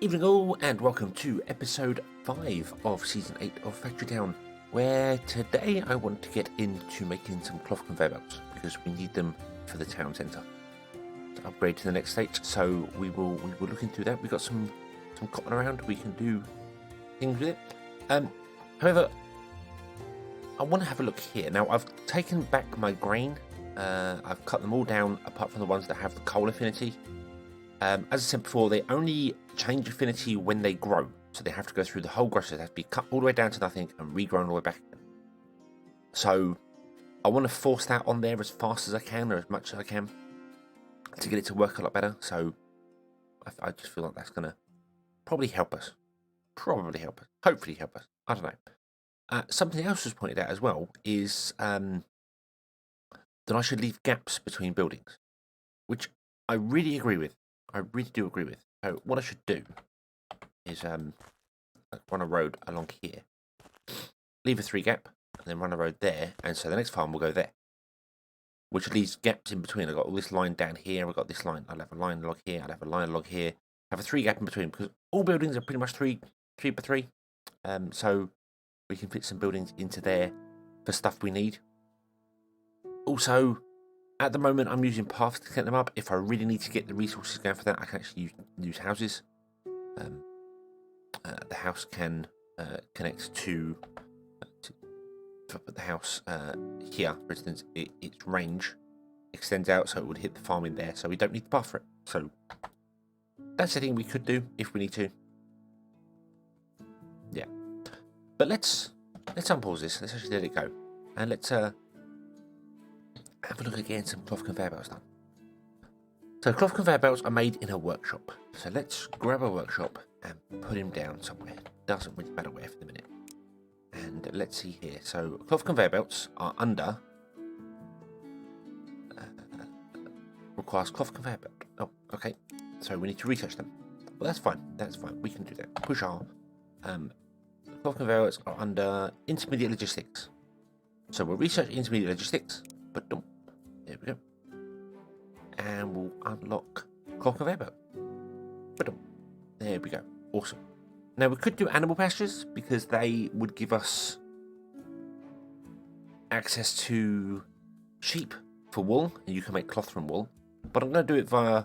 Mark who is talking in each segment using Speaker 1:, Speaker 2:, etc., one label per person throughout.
Speaker 1: Evening all, and welcome to episode 5 of season 8 of Factory Town, where today I want to get into making some cloth conveyor belts because we need them for the town centre to upgrade to the next stage. So we will look into that. We've got some cotton around, we can do things with it. However, I want to have a look here. Now I've taken back my grain. I've cut them all down apart from the ones that have the coal affinity. As I said before, they only change affinity when they grow, so they have to go through the whole growth. They have to be cut all the way down to nothing and regrown all the way back again. So I want to force that on there as fast as I can, or as much as I can, to get it to work a lot better. So I just feel like that's going to probably help us. Hopefully help us. I don't know. Something else was pointed out as well is that I should leave gaps between buildings, which I really agree with. I really do agree with. So what I should do is run a road along here, leave a 3 gap, and then run a road there, and so the next farm will go there, which leaves gaps in between. I've got all this line down here, I've got this line, I'll have a line log here, I'll have a line log here, have a 3 gap in between, because all buildings are pretty much 3 by 3, so we can fit some buildings into there for stuff we need. Also, at the moment, I'm using paths to get them up. If I really need to get the resources going for that, I can actually use houses. The house can connect to if I put the house here, for instance, its range extends out, so it would hit the farm in there, so we don't need the path for it. So that's the thing we could do if we need to. Yeah. But let's unpause this. Let's actually let it go. And let's have a look again at some cloth conveyor belts done. So cloth conveyor belts are made in a workshop. So let's grab a workshop and put him down somewhere. Doesn't really matter where for the minute. And let's see here. So cloth conveyor belts are under requires cloth conveyor belt. Oh, okay. So we need to research them. Well, that's fine. That's fine. We can do that. Push R. Cloth conveyor belts are under intermediate logistics. So we'll research intermediate logistics. But don't. There we go. And we'll unlock cloth conveyor belt. But there we go. Awesome. Now we could do animal pastures because they would give us access to sheep for wool, and you can make cloth from wool. But I'm going to do it via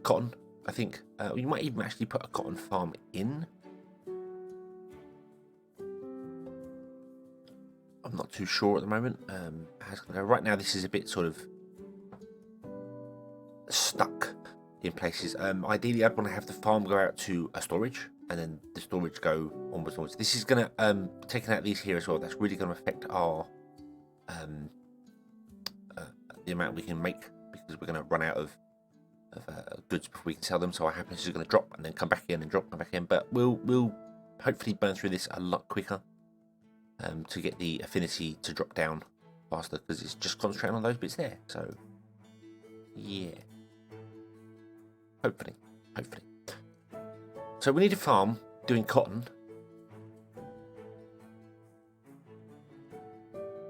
Speaker 1: cotton. I think you might even actually put a cotton farm in. I'm not too sure at the moment. Right now, this is a bit sort of stuck in places. Ideally, I'd want to have the farm go out to a storage, and then the storage go onwards. This is going to taking out these here as well. That's really going to affect our the amount we can make, because we're going to run out of goods before we can sell them. So our happiness is going to drop and then come back in and drop, come back in. But we'll hopefully burn through this a lot quicker. To get the affinity to drop down faster, because it's just concentrating on those bits there. So, yeah. Hopefully. So we need a farm doing cotton.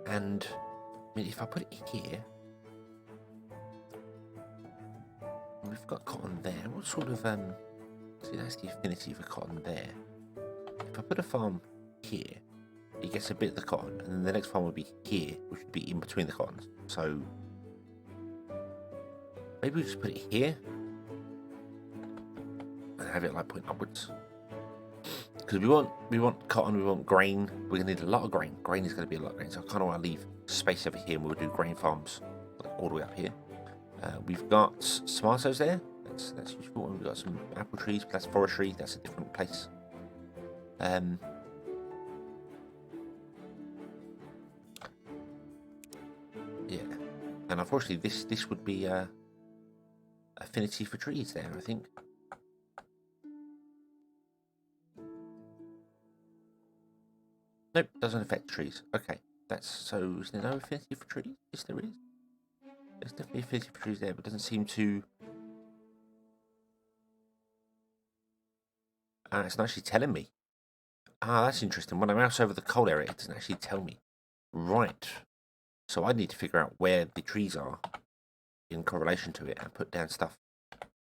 Speaker 1: And, I mean, if I put it here, we've got cotton there. What sort of, see, that's the affinity for cotton there. If I put a farm here, it gets a bit of the cotton, and then the next farm would be here, which would be in between the cottons. So maybe we just put it here and have it like point upwards, because we want cotton, we want grain. We're gonna need a lot of grain. Grain is gonna be a lot of grain, so I kind of want to leave space over here, and we'll do grain farms all the way up here. We've got tomatoes there. That's useful. We've got some apple trees, but that's forestry. That's a different place. Yeah, and unfortunately, this would be affinity for trees there, I think. Nope, doesn't affect trees. Okay, so is there no affinity for trees? Yes, there is. There's definitely affinity for trees there, but it doesn't seem to. It's not actually telling me. That's interesting. When I mouse over the coal area, it doesn't actually tell me. Right. So I need to figure out where the trees are in correlation to it and put down stuff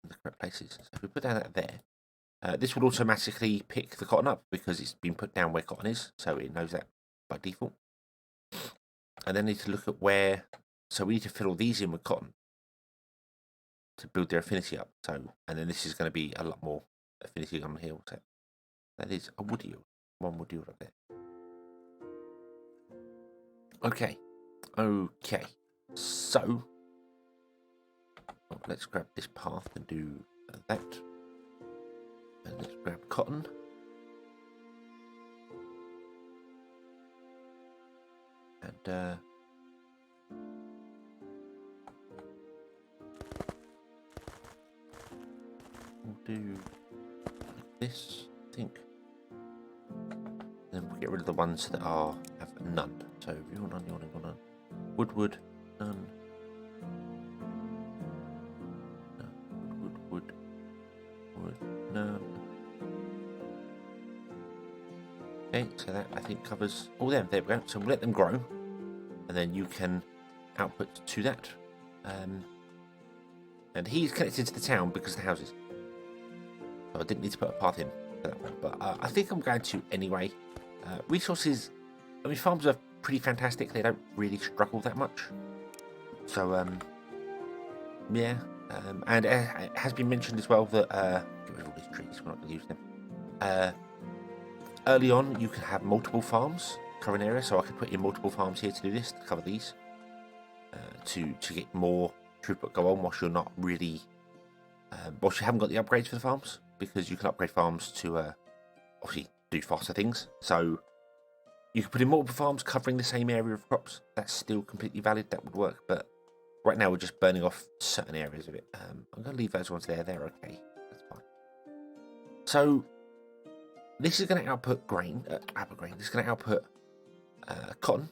Speaker 1: in the correct places. So if we put down that there, This will automatically pick the cotton up because it's been put down where cotton is, so it knows that by default. And then need to look at where, so we need to fill all these in with cotton to build their affinity up. So, and then this is going to be a lot more affinity on here. What's that? That is a wood yield. One wood yield up there. Okay. So, let's grab this path and do that. And let's grab cotton. And we'll do like this, I think. Then we'll get rid of the ones that have none. So you're none. Wood, none. No. Wood, none. Okay, so that I think covers all them. There we go. So we'll let them grow, and then you can output to that. And he's connected to the town because of the houses. So I didn't need to put a path in for that one, but I think I'm going to anyway. Resources, I mean, farms are pretty fantastic. They don't really struggle that much. So, yeah. And it has been mentioned as well that, get rid of all these trees, we're not going to use them. Early on, you can have multiple farms cover an area, so I could put in multiple farms here to do this, to cover these, to get more throughput go on whilst you're not really, whilst you haven't got the upgrades for the farms, because you can upgrade farms to, obviously, do faster things. So you can put in multiple farms covering the same area of crops. That's still completely valid. That would work. But right now we're just burning off certain areas of it. I'm going to leave those ones there. They're okay. That's fine. So this is going to output grain. This is going to output cotton.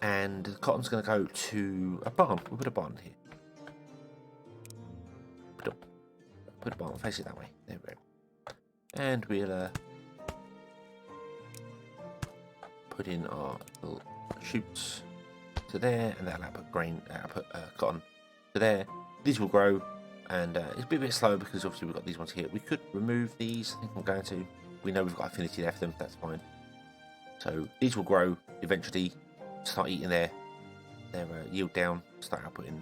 Speaker 1: And the cotton's going to go to a barn. We'll put a barn here. Put a barn. Face it that way. There we go. And we'll put in our little chutes to there, and that'll output grain, cotton to there. These will grow, and it's a bit slow because obviously we've got these ones here. We could remove these. I think I'm going to. We know we've got affinity there for them. That's fine. So these will grow eventually. Start eating their yield down. Start outputting.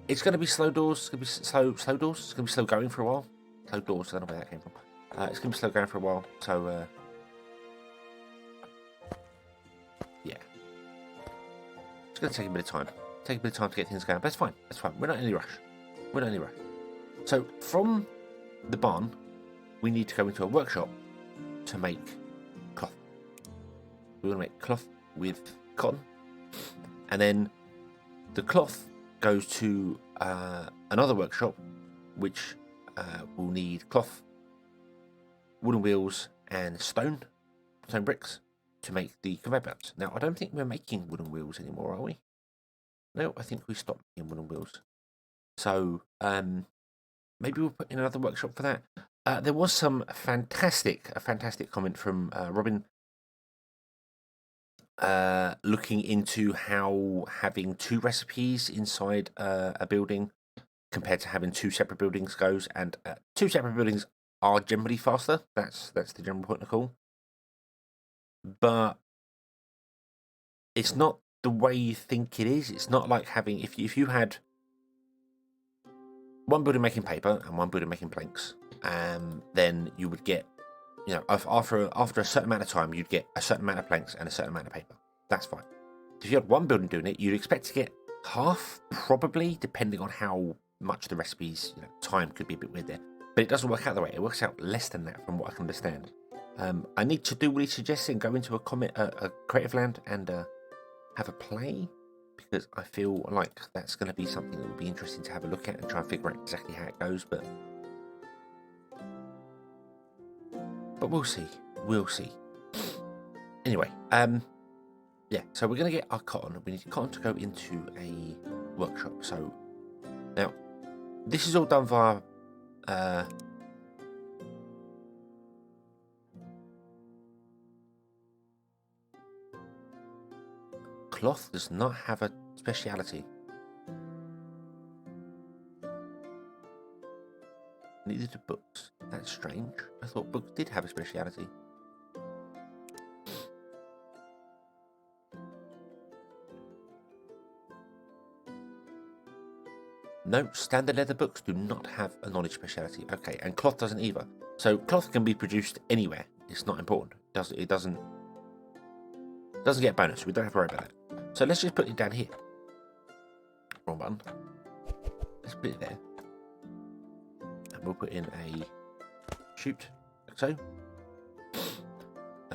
Speaker 1: It's going to be slow doors. It's going to be slow doors. It's going to be slow going for a while. Slow doors. I don't know where that came from. It's going to be slow going for a while, so yeah. It's going to take a bit of time. Take a bit of time to get things going, but that's fine. That's fine. We're not in any rush. So from the barn, we need to go into a workshop to make cloth. We're going to make cloth with cotton, and then the cloth goes to another workshop, which will need cloth, wooden wheels, and stone bricks to make the conveyor belts. Now, I don't think we're making wooden wheels anymore, are we? No, I think we stopped making wooden wheels. So, maybe we'll put in another workshop for that. There was a fantastic comment from Robin looking into how having two recipes inside a building compared to having two separate buildings goes, and two separate buildings are generally faster. That's the general point of call. But it's not the way you think it is. It's not like having, if you had one building making paper and one building making planks, then you would get, after a certain amount of time, you'd get a certain amount of planks and a certain amount of paper. That's fine. If you had one building doing it, you'd expect to get half, probably, depending on how much the recipes, time could be a bit weird there. But it doesn't work out that way. It works out less than that, from what I can understand. I need to do what he's suggesting, go into a creative land and have a play, because I feel like that's going to be something that would be interesting to have a look at and try and figure out exactly how it goes. But we'll see. Anyway, yeah. So we're going to get our cotton. We need cotton to go into a workshop. So now, this is all done via cloth does not have a speciality. Neither do books. That's strange. I thought books did have a speciality. No, standard leather books do not have a knowledge speciality. Okay, and cloth doesn't either. So cloth can be produced anywhere. It's not important. It doesn't get a bonus. We don't have to worry about that. So let's just put it down here. Wrong button. Let's put it there. And we'll put in a chute, like so.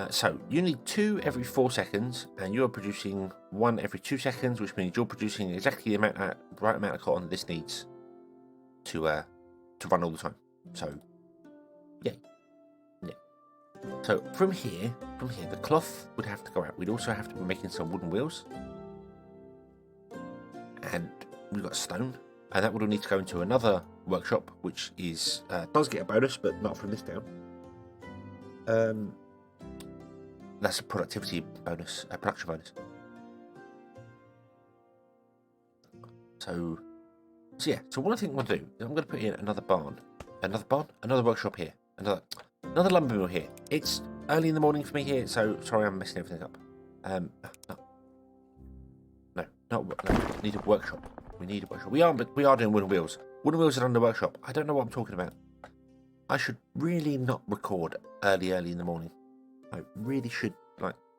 Speaker 1: So you need 2 every 4 seconds, and you're producing 1 every 2 seconds, which means you're producing exactly the right amount of cotton this needs to run all the time. So, yeah. So from here, the cloth would have to go out. We'd also have to be making some wooden wheels, and we've got stone, and that would all need to go into another workshop, which is does get a bonus, but not from this town. That's a productivity bonus, a production bonus. So yeah. So what I think I'm going to do is I'm going to put in another workshop here, another lumber mill here. It's early in the morning for me here, so sorry I'm messing everything up. No. We need a workshop. We are doing wooden wheels. Wooden wheels are under workshop. I don't know what I'm talking about. I should really not record early in the morning. I really should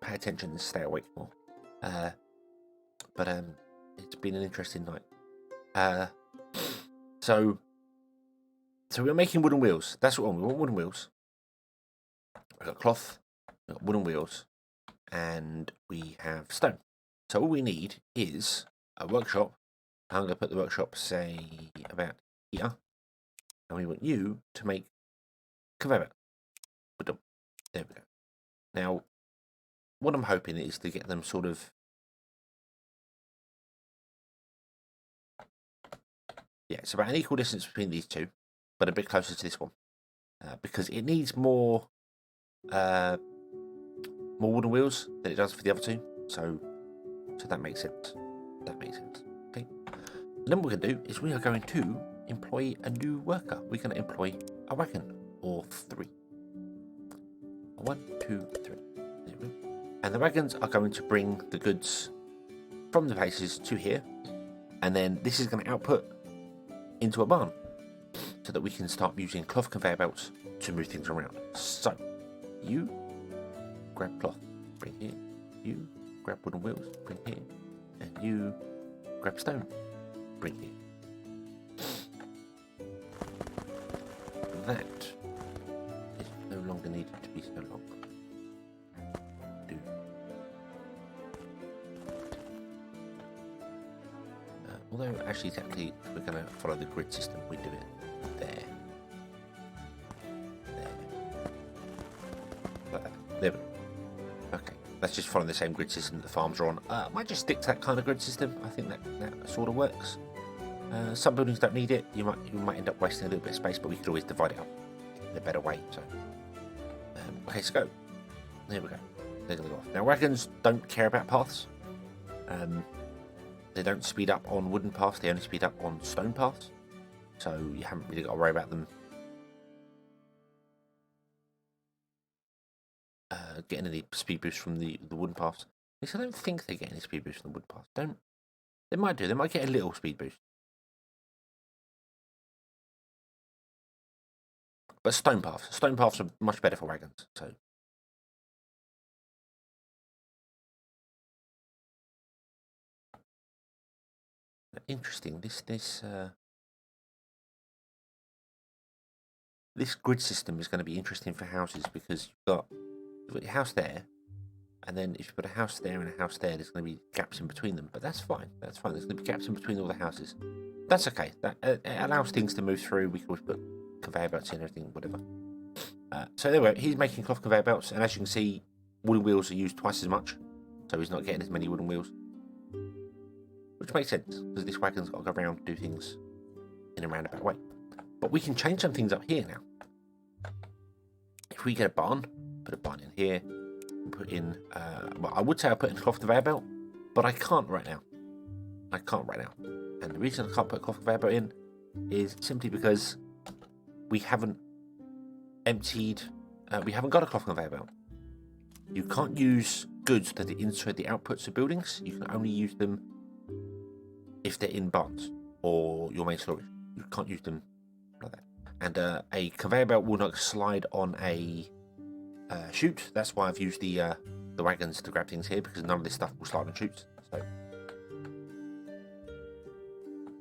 Speaker 1: pay attention and stay awake more. But it's been an interesting night. So we're making wooden wheels. That's what we want. Wooden wheels. We've got cloth, we've got wooden wheels, and we have stone. So all we need is a workshop. I'm going to put the workshop, say, about here, and we want you to make conveyor belt. There we go. Now, what I'm hoping is to get them sort of... Yeah, it's about an equal distance between these two, but a bit closer to this one. Because it needs more wooden wheels than it does for the other two. So that makes sense. Okay. And then what we're going to do is we are going to employ a new worker. We're going to employ a wagon, or 3. 1, 2, 3. There we go. And the wagons are going to bring the goods from the places to here, and then this is going to output into a barn so that we can start using cloth conveyor belts to move things around. So you grab cloth, bring here. You grab wooden wheels, bring here. And you grab stone, bring here. That is no longer needed to be so long. Although, actually, technically, if we're going to follow the grid system, we do it there. There we go. Okay, let's just follow the same grid system that the farms are on. I might just stick to that kind of grid system. I think that sort of works. Some buildings don't need it. You might end up wasting a little bit of space, but we could always divide it up in a better way. So, okay, let's go. There we go. They're going to go off. Now, wagons don't care about paths. They don't speed up on wooden paths, they only speed up on stone paths. So you haven't really got to worry about them getting any speed boost from the wooden paths. At least I don't think they get any speed boost from the wooden paths. They might do, they might get a little speed boost. But stone paths are much better for wagons, so. Interesting. This grid system is going to be interesting for houses because you've got your house there, and then if you put a house there and a house there, there's going to be gaps in between them. But that's fine. There's going to be gaps in between all the houses. That's okay. That it allows things to move through. We can always put conveyor belts in, everything, whatever. So there we go. He's making cloth conveyor belts, and as you can see, wooden wheels are used twice as much, so he's not getting as many wooden wheels. Which makes sense, because this wagon's got to go around and do things in a roundabout way. But we can change some things up here now. If we get a barn, put a barn in here, put in, well, I would say I'll put in a cloth conveyor belt, but I can't right now. And the reason I can't put a cloth conveyor belt in is simply because we haven't emptied, we haven't got a cloth conveyor belt. You can't use goods that are inside the outputs of buildings. You can only use them if they're in barns or your main storage. You can't use them like that. And a conveyor belt will not slide on a chute. That's why I've used the wagons to grab things here, because none of this stuff will slide on chutes.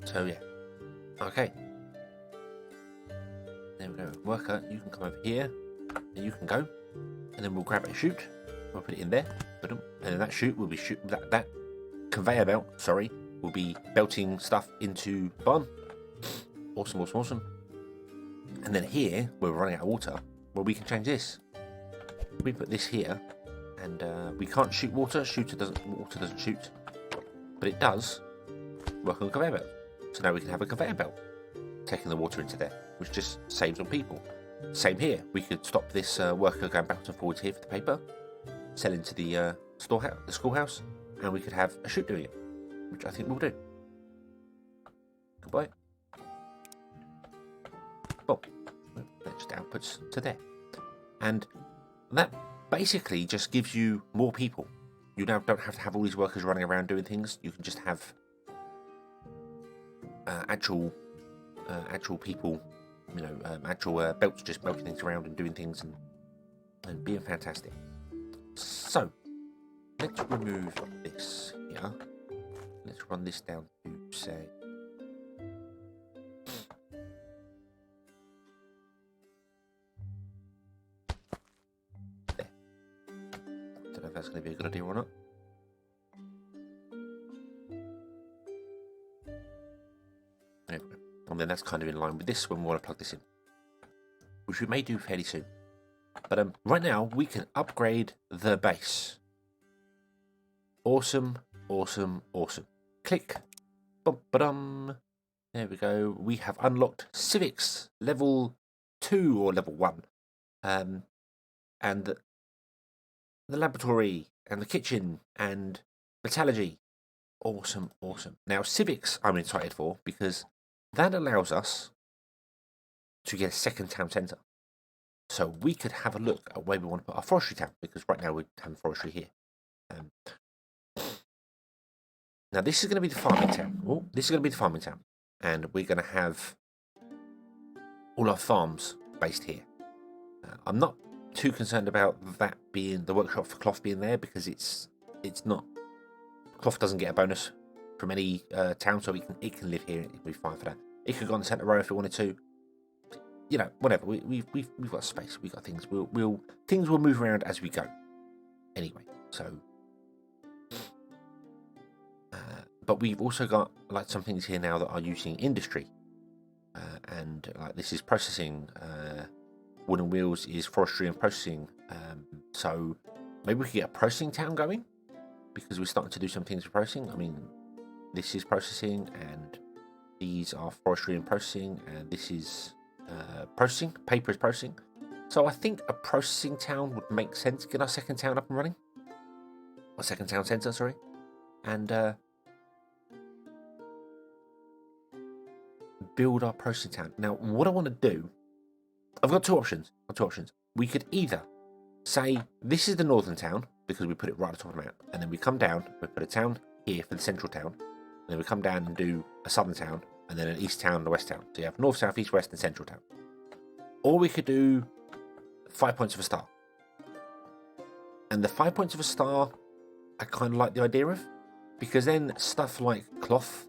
Speaker 1: So yeah. Okay. There we go. Worker, you can come over here, and you can go, and then we'll grab a chute. We'll put it in there, and then that chute will be that conveyor belt. Sorry, will be belting stuff into the barn. Awesome, awesome, awesome. And then here, we're running out of water. Well, we can change this. We put this here, and we can't shoot water. Water doesn't shoot, but it does work on the conveyor belt. So now we can have a conveyor belt taking the water into there, which just saves on people. Same here. We could stop this worker going backwards and forwards here for the paper, sell into the schoolhouse, and we could have a chute doing it, which I think we'll do. Goodbye. Well, that just outputs to there. And that basically just gives you more people. You now don't have to have all these workers running around doing things. You can just have actual people, actual belts just melting things around and doing things and being fantastic. So let's remove this here. Let's run this down to say there. Don't know if that's going to be a good idea or not. And then that's kind of in line with this when we want to plug this in, which we may do fairly soon. But right now we can upgrade the base. Awesome, awesome, awesome. Click. Bum-ba-dum. There we go. We have unlocked civics level 2 or level 1, and the laboratory and the kitchen and metallurgy. Awesome, awesome. Now civics I'm excited for, because that allows us to get a second town centre. So we could have a look at where we want to put our forestry town, because right now we're having forestry here. Now this is going to be the farming town. Oh, this is going to be the farming town. And we're going to have all our farms based here. I'm not too concerned about that being the workshop for cloth being there, because it's not. Cloth doesn't get a bonus from any town, so it can live here. It'll be fine for that. It could go on the centre row if it wanted to. You know, whatever. We've got space. We've got things. Things will move around as we go. Anyway, so. But we've also got like some things here now that are using industry, and like this is processing. Wooden wheels is forestry and processing. So maybe we could get a processing town going, because we're starting to do some things for processing. I mean, this is processing, and these are forestry and processing, and this is processing. Paper is processing. So I think a processing town would make sense. Get our second town up and running. Our second town centre, sorry. And build our processing town. Now, what I want to do, I've got two options. We could either say this is the northern town, because we put it right at the top of the map, and then we come down, we put a town here for the central town, and then we come down and do a southern town, and then an east town and a west town. So you have north, south, east, west, and central town. Or we could do 5 points of a star. And the 5 points of a star, I kind of like the idea of, because then stuff like cloth,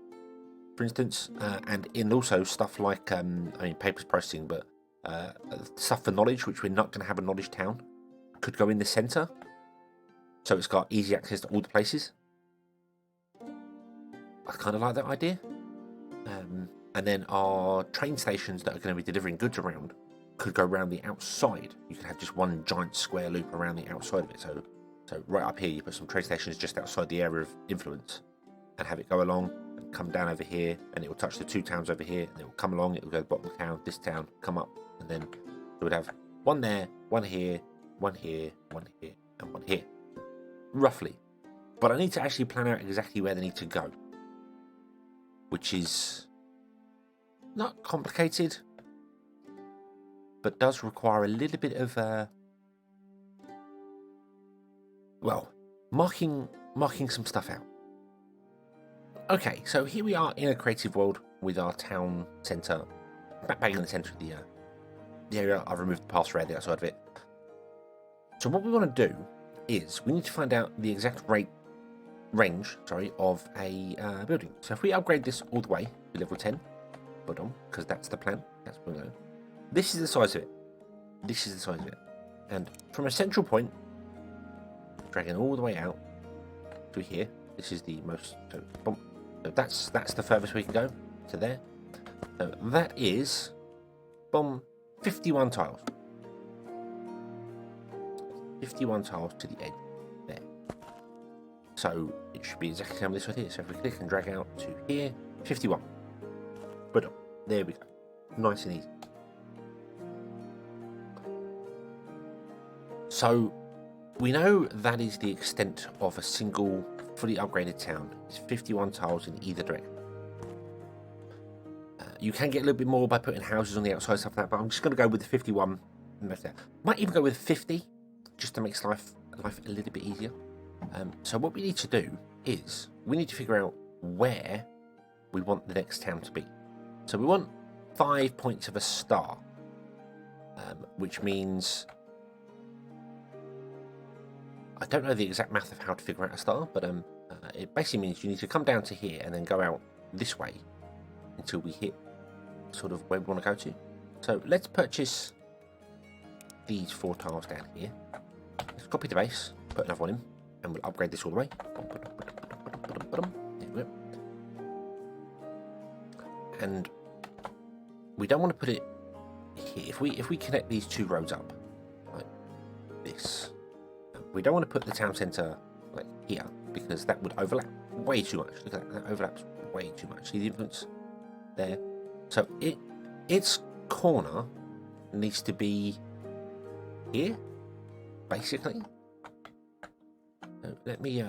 Speaker 1: for instance, and also stuff like, paper's processing, but stuff for knowledge, which we're not going to have a knowledge town, could go in the centre. So it's got easy access to all the places. I kind of like that idea. And then our train stations that are going to be delivering goods around could go around the outside. You could have just one giant square loop around the outside of it. So right up here, you put some train stations just outside the area of influence, and have it go along and come down over here, and it will touch the two towns over here, and it will come along, it will go to the bottom of the town, this town, come up, and then it would have one there, one here, one here, one here, and one here. Roughly. But I need to actually plan out exactly where they need to go, which is not complicated, but does require a little bit of well, marking some stuff out. Okay, so here we are in a creative world with our town centre, bang in the centre of the area. I've removed the pass around the outside of it. So what we want to do is we need to find out the exact range of a building. So if we upgrade this all the way to level 10, because that's the plan, that's what we're going to. This is the size of it. This is the size of it. And from a central point, dragging all the way out to here. This is the most. So, boom. So that's the furthest we can go to there. So that is, 51 tiles. 51 tiles to the edge there. So it should be exactly the same this right here. So if we click and drag out to here, 51. But there we go. Nice and easy. So we know that is the extent of a single fully upgraded town. It's 51 tiles in either direction. You can get a little bit more by putting houses on the outside, stuff like that, but I'm just going to go with the 51. Might even go with 50, just to make life a little bit easier. So what we need to do is we need to figure out where we want the next town to be. So we want 5 points of a star, which means I don't know the exact math of how to figure out a star, but it basically means you need to come down to here and then go out this way until we hit sort of where we want to go to. So let's purchase these 4 tiles down here. Let's copy the base, put another one in, and we'll upgrade this all the way. There we go. And we don't want to put it here. If we connect these 2 roads up like this, we don't want to put the town centre like here because that would overlap way too much. Look at that, that overlaps way too much. See the influence there? So its corner needs to be here, basically. So let me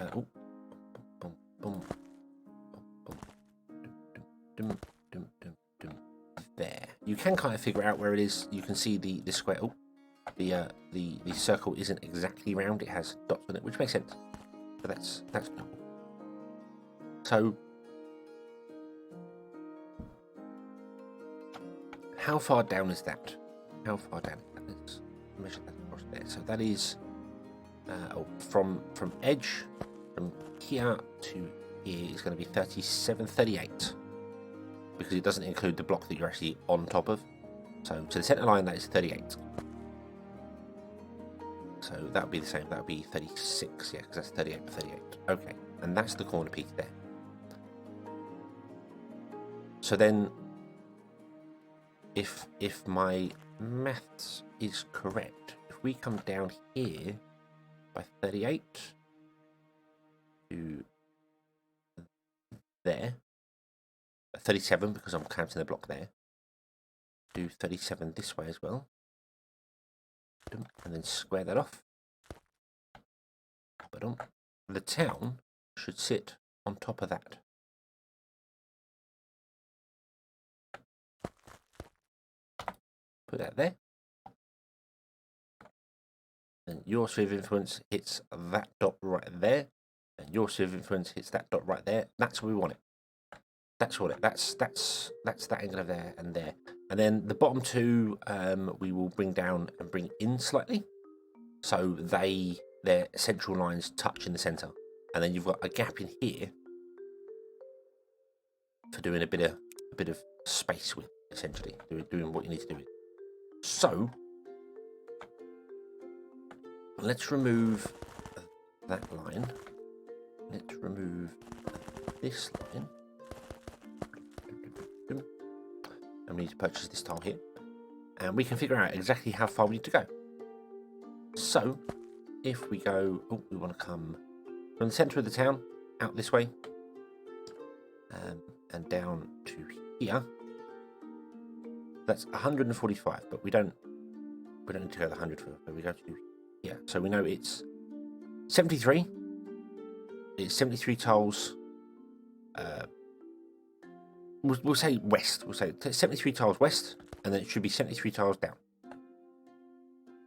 Speaker 1: there. You can kind of figure out where it is. You can see the square. Oh, the circle isn't exactly round. It has dots on it, which makes sense. But that's cool. So how far down is that? How far down is that? Let's measure that across there. So that is from edge from here to here is going to be 37, 38 because it doesn't include the block that you're actually on top of. So to the center line, that is 38. So that would be the same. That would be 36, yeah, because that's 38 to 38. Okay, and that's the corner piece there. So then, if my maths is correct, if we come down here by 38 to there, 37 because I'm counting the block there, do 37 this way as well, and then square that off. The town should sit on top of that. Put that there. And your sphere of influence hits that dot right there. And your sphere of influence hits that dot right there. That's where we want it. That's what it. That's that angle of there and there. And then the bottom 2 we will bring down and bring in slightly. So their central lines touch in the centre. And then you've got a gap in here for doing a bit of space with, essentially doing what you need to do with. So let's remove that line. Let's remove this line. And we need to purchase this tile here. And we can figure out exactly how far we need to go. So if we go, we want to come from the centre of the town out this way and down to here. That's 145, but we don't need to go the 100 but we go to here. So we know it's 73. It's 73 tiles. We'll say west. We'll say 73 tiles west, and then it should be 73 tiles down.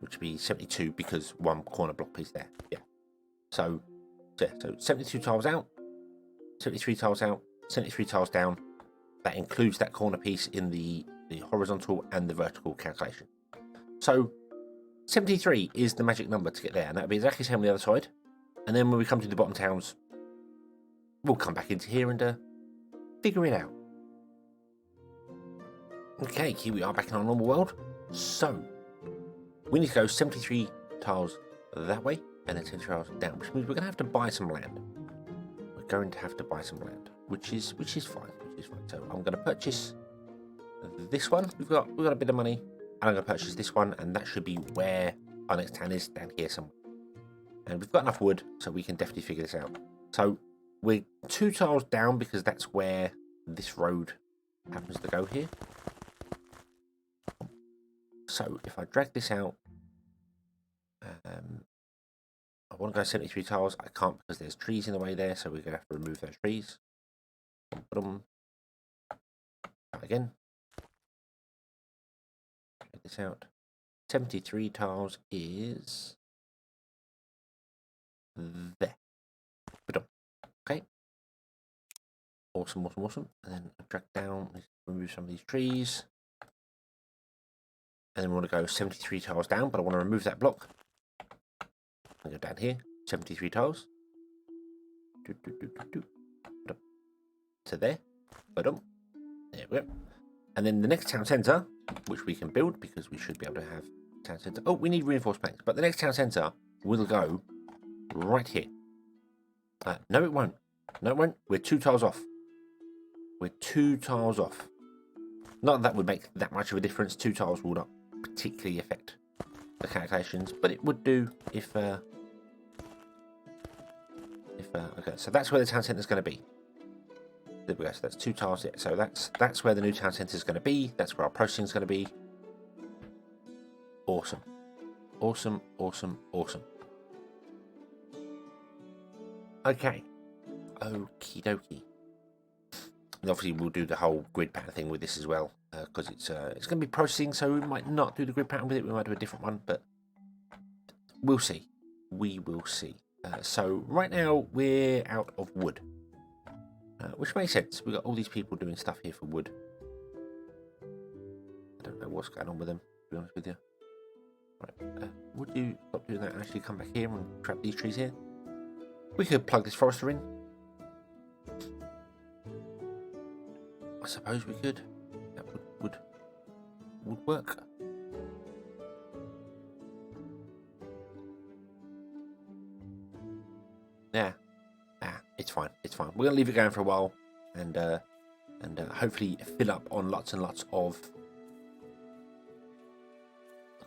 Speaker 1: which would be 72 because one corner block piece there. Yeah. So 72 tiles out, 73 tiles out, 73 tiles down. That includes that corner piece in the horizontal and the vertical calculation. So 73 is the magic number to get there, and that'll be exactly the same on the other side. And then when we come to the bottom towns, we'll come back into here and figure it out. Okay, here we are back in our normal world. So we need to go 73 tiles that way and then 73 tiles down, which means we're going to have to buy some land. We're going to have to buy some land, which is fine. So I'm going to purchase this one. We've got a bit of money, and I'm going to purchase this one, and that should be where our next town is, down here somewhere. And we've got enough wood, so we can definitely figure this out. So we're 2 tiles down because that's where this road happens to go here. So if I drag this out, I want to go 73 tiles. I can't because there's trees in the way there, so we're going to have to remove those trees. Put them again. Check this out. 73 tiles is there. Put them. Okay. Awesome. And then drag down, remove some of these trees. And then we want to go 73 tiles down, but I want to remove that block. And go down here, 73 tiles. To there. There we go. And then the next town centre, which we can build because we should be able to have town centre. Oh, we need reinforced planks, but the next town centre will go right here. No, it won't. No, it won't. We're 2 tiles off. We're 2 tiles off. Not that would make that much of a difference. 2 tiles will not particularly affect the calculations, but it would do if okay, so that's where the town centre is going to be. There we go. So that's 2 tiles. Yeah. So that's where the new town centre is going to be. That's where our processing is going to be. Awesome. Okay. Okie dokie. And obviously we'll do the whole grid pattern thing with this as well, because it's going to be processing, so we might not do the grid pattern with it. We might do a different one, but we'll see. We will see. So right now we're out of wood, which makes sense. We've got all these people doing stuff here for wood. I don't know what's going on with them, to be honest with you. Right, would you stop doing that and actually come back here and trap these trees here? We could plug this forester in. I suppose we could. That would work. Yeah. It's fine. We're gonna leave it going for a while, and hopefully fill up on lots and lots of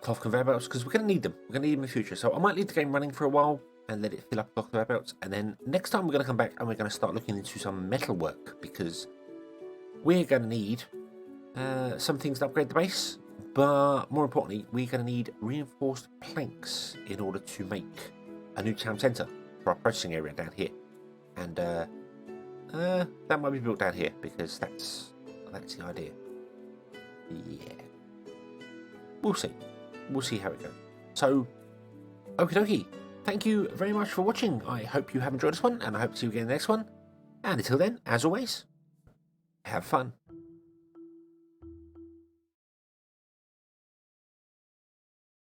Speaker 1: cloth conveyor belts, because we're gonna need them. We're gonna need them in the future. So I might leave the game running for a while and let it fill up cloth conveyor belts, and then next time we're gonna come back and we're gonna start looking into some metal work, because we're going to need some things to upgrade the base, but more importantly, we're going to need reinforced planks in order to make a new town centre for our processing area down here. And that might be built down here, because that's the idea. Yeah. We'll see how it goes. So, okie dokie. Thank you very much for watching. I hope you have enjoyed this one, and I hope to see you again in the next one. And until then, as always, have fun.